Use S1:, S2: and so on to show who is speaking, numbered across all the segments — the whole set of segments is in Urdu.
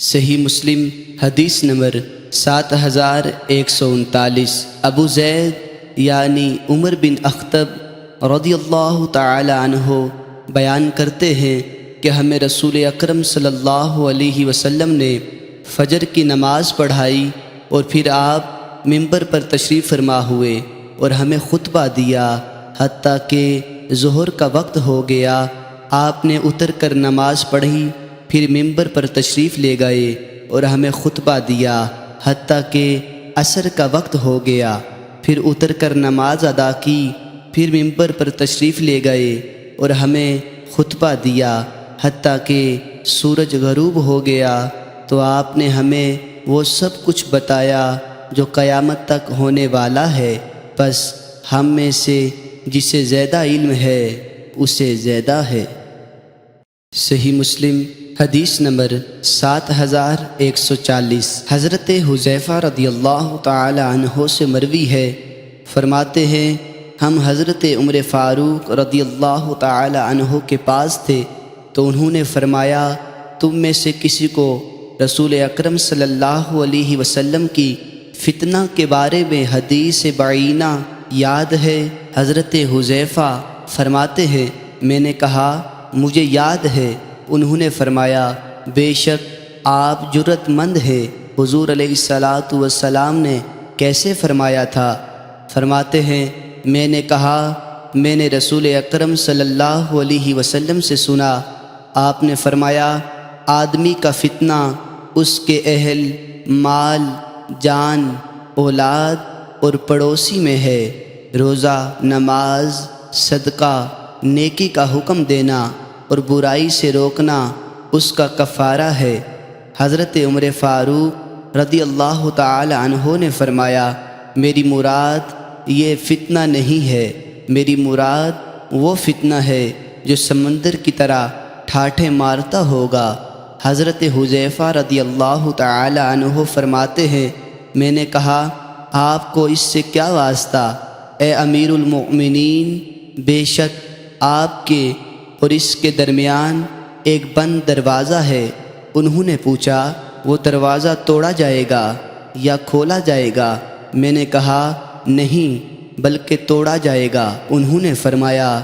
S1: صحیح مسلم حدیث نمبر 7139۔ ابو زید یعنی عمر بن اخطب رضی اللہ تعالی عنہ بیان کرتے ہیں کہ ہمیں رسول اکرم صلی اللہ علیہ وسلم نے فجر کی نماز پڑھائی اور پھر آپ ممبر پر تشریف فرما ہوئے اور ہمیں خطبہ دیا حتیٰ کہ ظہر کا وقت ہو گیا۔ آپ نے اتر کر نماز پڑھی، پھر ممبر پر تشریف لے گئے اور ہمیں خطبہ دیا حتیٰ کہ عصر کا وقت ہو گیا، پھر اتر کر نماز ادا کی، پھر ممبر پر تشریف لے گئے اور ہمیں خطبہ دیا حتیٰ کہ سورج غروب ہو گیا۔ تو آپ نے ہمیں وہ سب کچھ بتایا جو قیامت تک ہونے والا ہے، بس ہم میں سے جسے زیادہ علم ہے اسے زیادہ ہے۔ صحیح مسلم حدیث نمبر 7140۔ حضرت حذیفہ رضی اللہ تعالی عنہ سے مروی ہے، فرماتے ہیں ہم حضرت عمر فاروق رضی اللہ تعالی عنہ کے پاس تھے تو انہوں نے فرمایا تم میں سے کسی کو رسول اکرم صلی اللہ علیہ وسلم کی فتنہ کے بارے میں حدیث بعینہ یاد ہے؟ حضرت حذیفہ فرماتے ہیں میں نے کہا مجھے یاد ہے۔ انہوں نے فرمایا بے شک آپ جرأت مند ہیں۔ حضور علیہ السلام نے کیسے فرمایا تھا؟ فرماتے ہیں میں نے کہا میں نے رسول اکرم صلی اللہ علیہ وسلم سے سنا، آپ نے فرمایا آدمی کا فتنہ اس کے اہل، مال، جان، اولاد اور پڑوسی میں ہے۔ روزہ، نماز، صدقہ، نیکی کا حکم دینا اور برائی سے روکنا اس کا کفارہ ہے۔ حضرت عمر فاروق رضی اللہ تعالی عنہ نے فرمایا میری مراد یہ فتنہ نہیں ہے، میری مراد وہ فتنہ ہے جو سمندر کی طرح ٹھاٹھے مارتا ہوگا۔ حضرت حذیفہ رضی اللہ تعالی عنہ فرماتے ہیں میں نے کہا آپ کو اس سے کیا واسطہ اے امیر المؤمنین؟ بے شک آپ کے اور اس کے درمیان ایک بند دروازہ ہے۔ انہوں نے پوچھا وہ دروازہ توڑا جائے گا یا کھولا جائے گا؟ میں نے کہا نہیں بلکہ توڑا جائے گا۔ انہوں نے فرمایا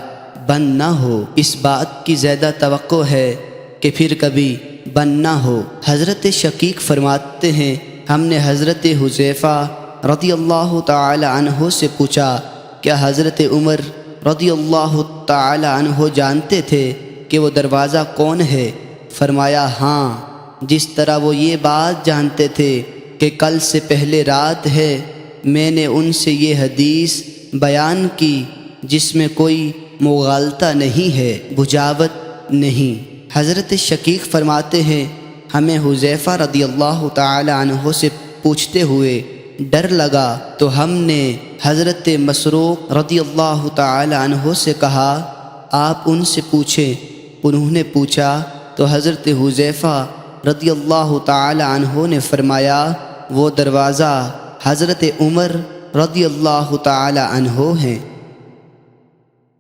S1: بند نہ ہو، اس بات کی زیادہ توقع ہے کہ پھر کبھی بند نہ ہو۔ حضرت شقیق فرماتے ہیں ہم نے حضرت حذیفہ رضی اللہ تعالی عنہ سے پوچھا کیا حضرت عمر رضی اللہ تعالی عنہ جانتے تھے کہ وہ دروازہ کون ہے؟ فرمایا ہاں، جس طرح وہ یہ بات جانتے تھے کہ کل سے پہلے رات ہے۔ میں نے ان سے یہ حدیث بیان کی جس میں کوئی مغالطہ نہیں ہے، بجاوت نہیں۔ حضرت شقیق فرماتے ہیں ہمیں حذیفہ رضی اللہ تعالی عنہ سے پوچھتے ہوئے ڈر لگا تو ہم نے حضرت مسروق رضی اللہ تعالی عنہ سے کہا آپ ان سے پوچھیں۔ انہوں نے پوچھا تو حضرت حذیفہ رضی اللہ تعالی عنہ نے فرمایا وہ دروازہ حضرت عمر رضی اللہ تعالی عنہ ہیں۔